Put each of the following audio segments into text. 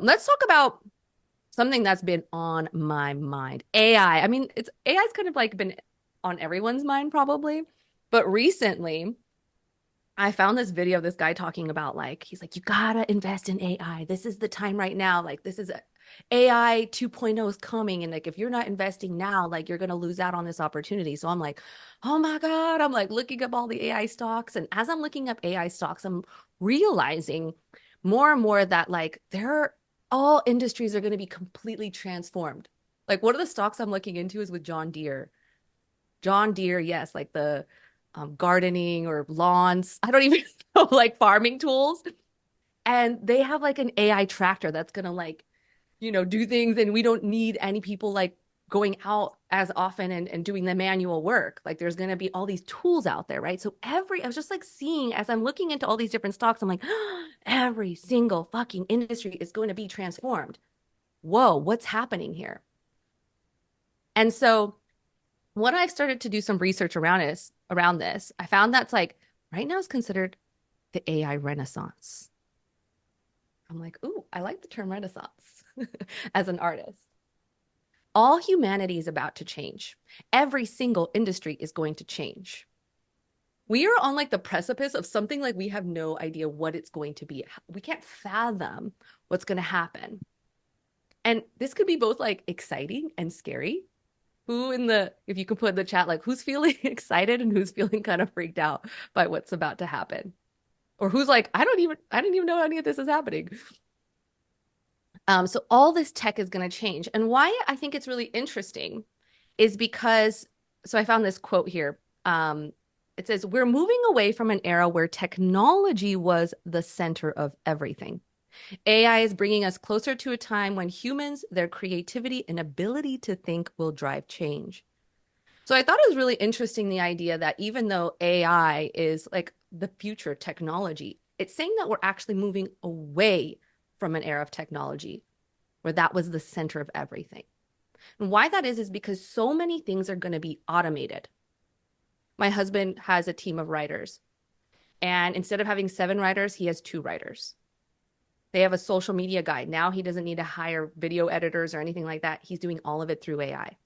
Let's talk about something that's been on my mind. AI. I mean, it's AI's kind of like been on everyone's mind probably, but recently I found this video of this guy talking about like he's like you gotta invest in AI. This is the time right now. Like this is AI 2.0 is coming and like if you're not investing now, like you're gonna lose out on this opportunity. So I'm like, "Oh my God." I'm like looking up all the AI stocks and as I'm looking up AI stocks, I'm realizing more and more that like they're all industries are going to be completely transformed. Like one of the stocks I'm looking into is with John Deere. John Deere, yes, like the gardening or lawns. I don't even know, like farming tools. And they have like an AI tractor that's gonna like, do things and we don't need any people like going out as often and doing the manual work. Like there's gonna be all these tools out there, right? So I was just like seeing as I'm looking into all these different stocks, I'm like, every single fucking industry is going to be transformed. Whoa, what's happening here? And so what I've started to do some research around this, I found that's like right now is considered the AI renaissance. I'm like, ooh, I like the term renaissance as an artist. All humanity is about to change. Every single industry is going to change. We are on like the precipice of something like we have no idea what it's going to be. We can't fathom what's going to happen. And this could be both like exciting and scary. If you could put in the chat, like who's feeling excited and who's feeling kind of freaked out by what's about to happen? Or who's like, I didn't even know any of this is happening. So all this tech is going to change. And why I think it's really interesting is because, so I found this quote here. It says, we're moving away from an era where technology was the center of everything. AI is bringing us closer to a time when humans, their creativity and ability to think will drive change. So I thought it was really interesting the idea that even though AI is like the future technology, it's saying that we're actually moving away from an era of technology where that was the center of everything. And why that is because so many things are going to be automated. My husband has a team of writers, and instead of having 7 writers, he has 2 writers. They have a social media guy. Now he doesn't need to hire video editors or anything like that. He's doing all of it through AI.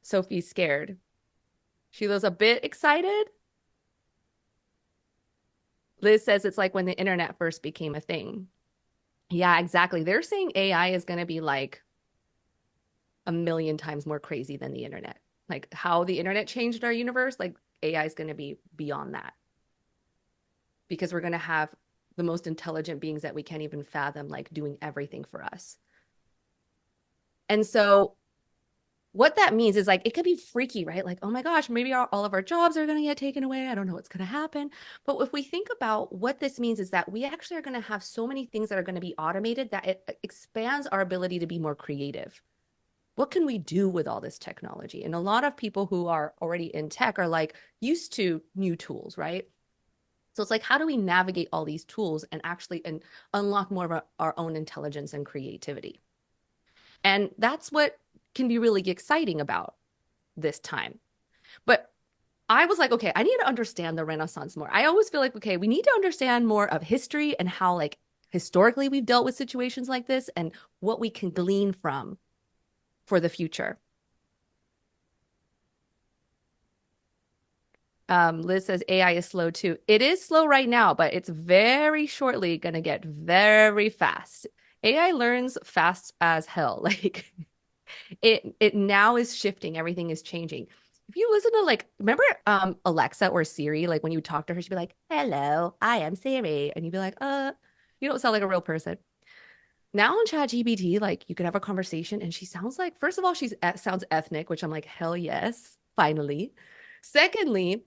Sophie's scared. Sheila's a bit excited. Liz says it's like when the internet first became a thing. Yeah, exactly. They're saying AI is going to be like a million times more crazy than the internet. Like how the internet changed our universe, like AI is going to be beyond that because we're going to have the most intelligent beings that we can't even fathom, like doing everything for us. And so what that means is like it could be freaky, right? Like, oh my gosh, maybe all of our jobs are going to get taken away. I don't know what's going to happen. But if we think about what this means is that we actually are going to have so many things that are going to be automated that it expands our ability to be more creative. What can we do with all this technology? And a lot of people who are already in tech are like used to new tools, right? So it's like, how do we navigate all these tools and actually unlock more of our own intelligence and creativity? And that's what can be really exciting about this time. But I was like, okay, I need to understand the Renaissance more. I always feel like, okay, we need to understand more of history and how, like, historically we've dealt with situations like this and what we can glean from for the future. Liz says AI is slow too. It is slow right now, but it's very shortly going to get very fast. AI learns fast as hell. Like it now is shifting. Everything is changing. If you listen to like, remember Alexa or Siri, like when you talk to her, she'd be like, "Hello, I am Siri," and you'd be like, you don't sound like a real person." Now on ChatGPT, like you could have a conversation, and she sounds like, first of all, sounds ethnic, which I'm like, hell yes, finally. Secondly,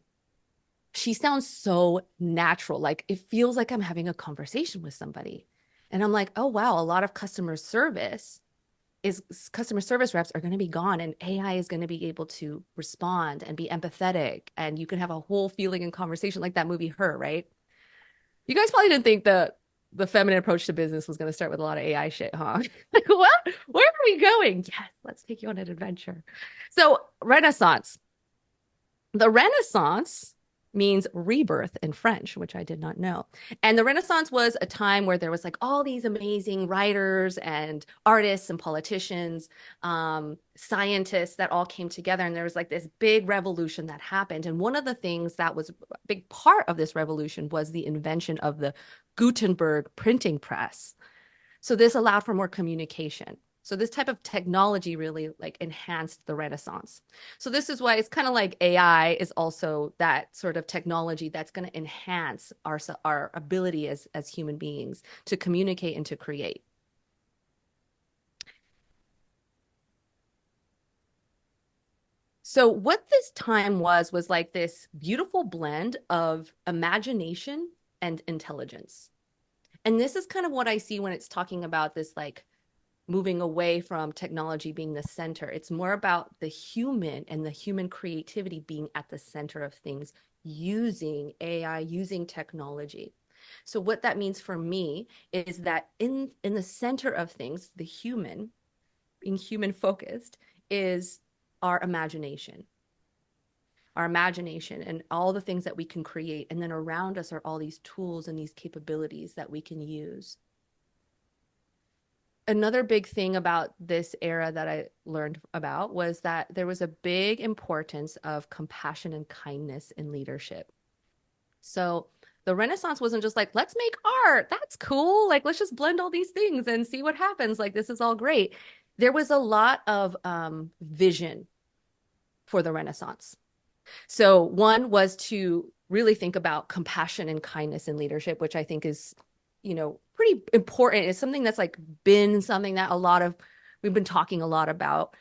she sounds so natural. Like it feels like I'm having a conversation with somebody. And I'm like, oh, wow, a lot of customer service reps are going to be gone and AI is going to be able to respond and be empathetic. And you can have a whole feeling and conversation like that movie, Her, right? You guys probably didn't think the feminine approach to business was going to start with a lot of AI shit, huh? Like, what? Where are we going? Yes, let's take you on an adventure. So, Renaissance. The Renaissance means rebirth in French, which I did not know. And the Renaissance was a time where there was like all these amazing writers and artists and politicians, scientists that all came together. And there was like this big revolution that happened. And one of the things that was a big part of this revolution was the invention of the Gutenberg printing press. So this allowed for more communication. So this type of technology really like enhanced the Renaissance. So this is why it's kind of like AI is also that sort of technology that's going to enhance our ability as human beings to communicate and to create. So what this time was like this beautiful blend of imagination and intelligence. And this is kind of what I see when it's talking about this like moving away from technology being the center. It's more about the human and the human creativity being at the center of things, using AI, using technology. So what that means for me is that in the center of things, the human, being human focused, is our imagination. Our imagination and all the things that we can create. And then around us are all these tools and these capabilities that we can use. Another big thing about this era that I learned about was that there was a big importance of compassion and kindness in leadership. So the Renaissance wasn't just like, let's make art. That's cool. Like, let's just blend all these things and see what happens. Like, this is all great. There was a lot of vision for the Renaissance. So one was to really think about compassion and kindness in leadership, which I think is, pretty important. It's something that's like been something that we've been talking a lot about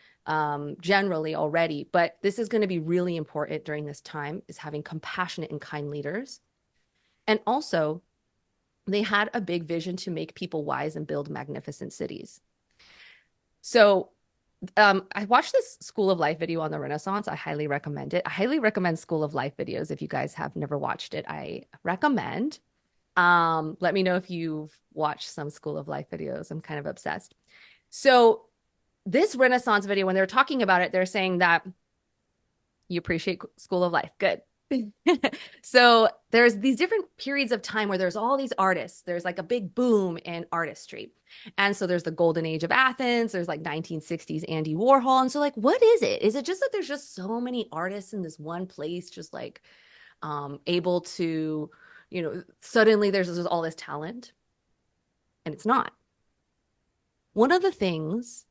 generally already, but this is going to be really important during this time is having compassionate and kind leaders. And also they had a big vision to make people wise and build magnificent cities. So I watched this School of Life video on the Renaissance. I highly recommend it. I highly recommend School of Life videos. If you guys have never watched it, I recommend. Let me know if you've watched some School of Life videos. I'm kind of obsessed. So this Renaissance video, when they're talking about it, they're saying that you appreciate School of Life. Good. So there's these different periods of time where there's all these artists. There's like a big boom in artistry. And so there's the golden age of Athens. There's like 1960s Andy Warhol. And so like, what is it? Is it just that there's just so many artists in this one place, just like able to, suddenly there's all this talent? And it's not. One of the things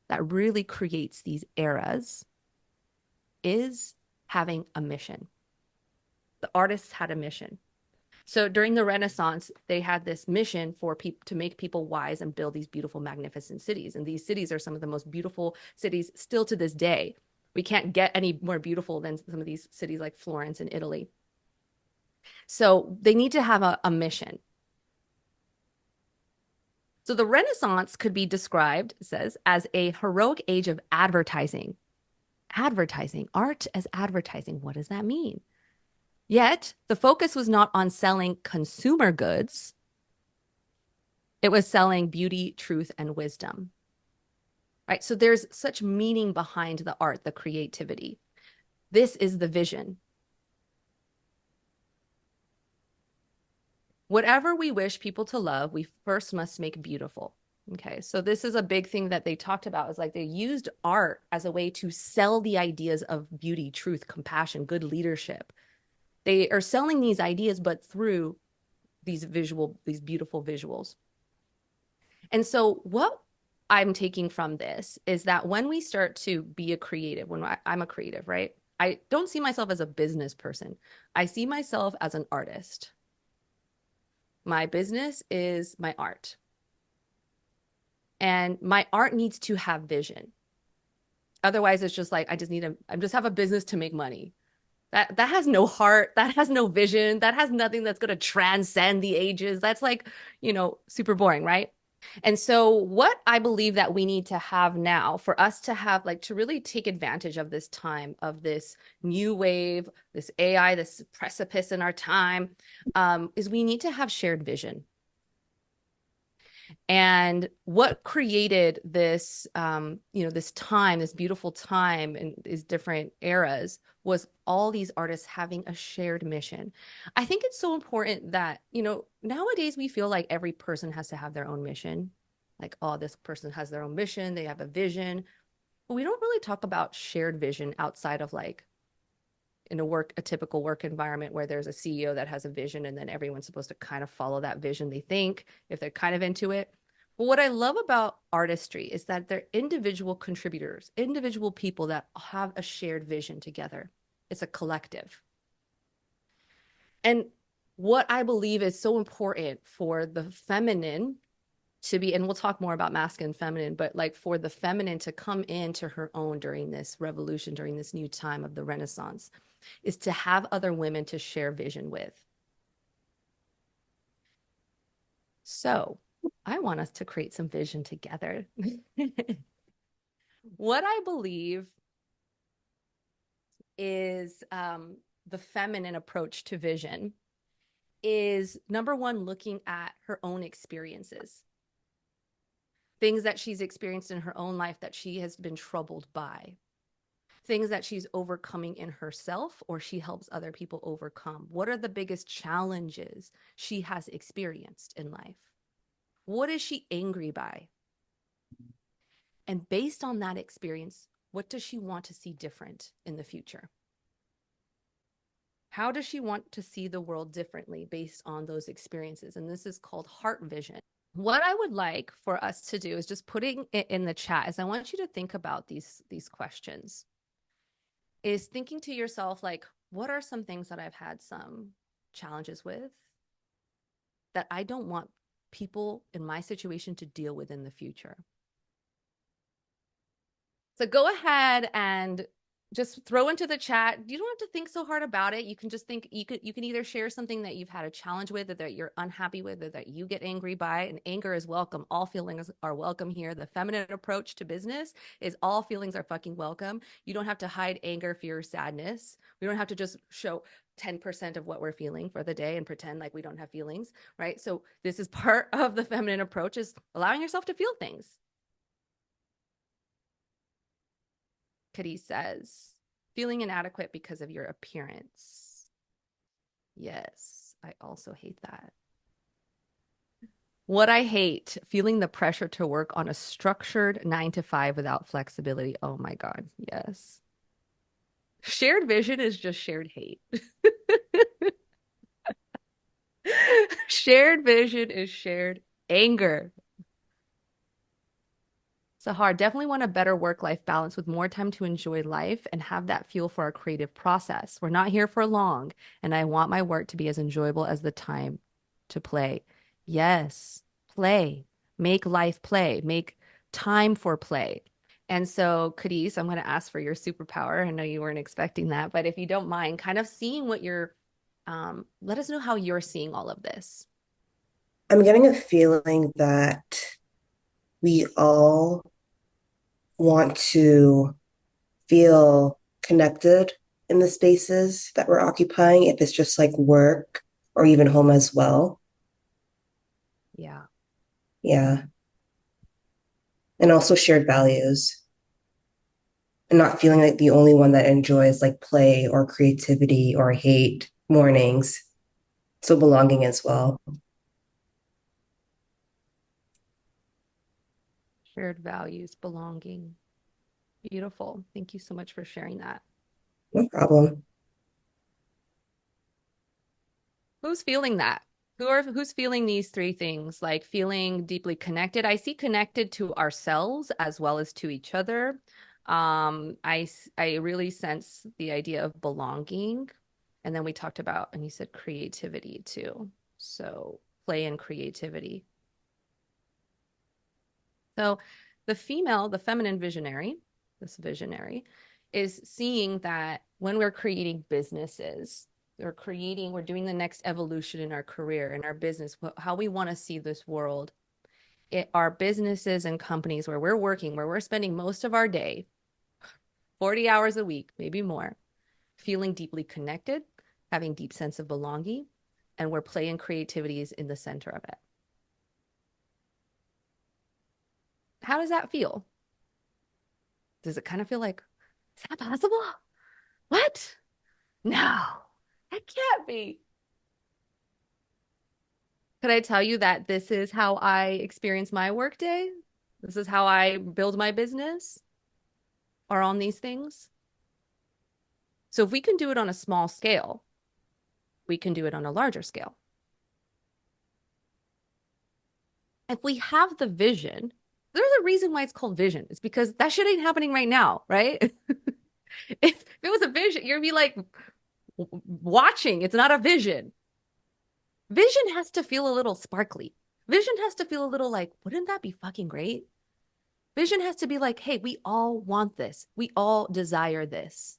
that really creates these eras is having a mission. The artists had a mission. So during the Renaissance, they had this mission for people to make people wise and build these beautiful, magnificent cities. And these cities are some of the most beautiful cities still to this day. We can't get any more beautiful than some of these cities like Florence in Italy. So they need to have a mission. So the Renaissance could be described, it says, as a heroic age of advertising. Advertising, art as advertising. What does that mean? Yet the focus was not on selling consumer goods. It was selling beauty, truth, and wisdom. Right? So there's such meaning behind the art, the creativity. This is the vision. Whatever we wish people to love, we first must make beautiful. Okay, so this is a big thing that they talked about, is like they used art as a way to sell the ideas of beauty, truth, compassion, good leadership. They are selling these ideas, but through these beautiful visuals. And so what I'm taking from this is that when we start to be a creative, when I'm a creative, right? I don't see myself as a business person. I see myself as an artist. My business is my art. And my art needs to have vision. Otherwise, it's just like, I just have a business to make money. That has no heart, that has no vision, that has nothing that's going to transcend the ages. That's like, super boring, right? And so what I believe that we need to have now for us to have like to really take advantage of this time of this new wave, this AI, this precipice in our time, is we need to have shared vision. And what created this, this time, this beautiful time in these different eras was all these artists having a shared mission. I think it's so important that, nowadays we feel like every person has to have their own mission. Like, oh, this person has their own mission, they have a vision. But we don't really talk about shared vision outside of like in a typical work environment where there's a CEO that has a vision and then everyone's supposed to kind of follow that vision they think if they're kind of into it. But what I love about artistry is that they're individual contributors, individual people that have a shared vision together. It's a collective. And what I believe is so important for the feminine to be, and we'll talk more about masculine and feminine, but like for the feminine to come into her own during this revolution, during this new time of the Renaissance, is to have other women to share vision with. So I want us to create some vision together. What I believe is the feminine approach to vision is number one, looking at her own experiences, things that she's experienced in her own life that she has been troubled by, things that she's overcoming in herself or she helps other people overcome. What are the biggest challenges she has experienced in life? What is she angry by? And based on that experience, what does she want to see different in the future? How does she want to see the world differently based on those experiences? And this is called heart vision. What I would like for us to do is just putting it in the chat is I want you to think about these questions. Is thinking to yourself, like, what are some things that I've had some challenges with that I don't want people in my situation to deal with in the future? So go ahead and just throw into the chat. You don't have to think so hard about it. You can just think you can either share something that you've had a challenge with or that you're unhappy with or that you get angry by. And anger is welcome. All feelings are welcome here. The feminine approach to business is all feelings are fucking welcome. You don't have to hide anger, fear, sadness. We don't have to just show 10% of what we're feeling for the day and pretend like we don't have feelings, right? So this is part of the feminine approach, is allowing yourself to feel things. Kitty says, feeling inadequate because of your appearance. Yes, I also hate that. What I hate, feeling the pressure to work on a structured 9 to 5 without flexibility. Oh my God, yes. Shared vision is just shared hate. Shared vision is shared anger. Sahar, definitely want a better work-life balance with more time to enjoy life and have that fuel for our creative process. We're not here for long, and I want my work to be as enjoyable as the time to play. Yes, play. Make life play. Make time for play. And so, Cadiz, I'm going to ask for your superpower. I know you weren't expecting that, but if you don't mind, kind of seeing what you're, let us know how you're seeing all of this. I'm getting a feeling that we all want to feel connected in the spaces that we're occupying, if it's just like work or even home as well. Yeah. Yeah. And also shared values and not feeling like the only one that enjoys like play or creativity or hate mornings. So belonging as well. Shared values, belonging. Beautiful. Thank you so much for sharing that. No problem. Who's feeling that? Who's feeling these three things? Like feeling deeply connected. I see connected to ourselves as well as to each other. I really sense the idea of belonging. And then we talked about, and you said creativity too. So play and creativity. So the feminine visionary, this visionary, is seeing that when we're creating businesses, we're doing the next evolution in our career, in our business, how we want to see this world. Our businesses and companies where we're working, where we're spending most of our day, 40 hours a week, maybe more, feeling deeply connected, having deep sense of belonging, and where play and creativity is in the center of it. How does that feel? Does it kind of feel like, is that possible? What? No, that can't be. Could I tell you that this is how I experience my workday? This is how I build my business, are on these things. So if we can do it on a small scale, we can do it on a larger scale. If we have the vision, there's a reason why it's called vision. It's because that shit ain't happening right now, right? If it was a vision, you'd be like watching. It's not a vision. Vision has to feel a little sparkly. Vision has to feel a little like, wouldn't that be fucking great? Vision has to be like, hey, we all want this. We all desire this.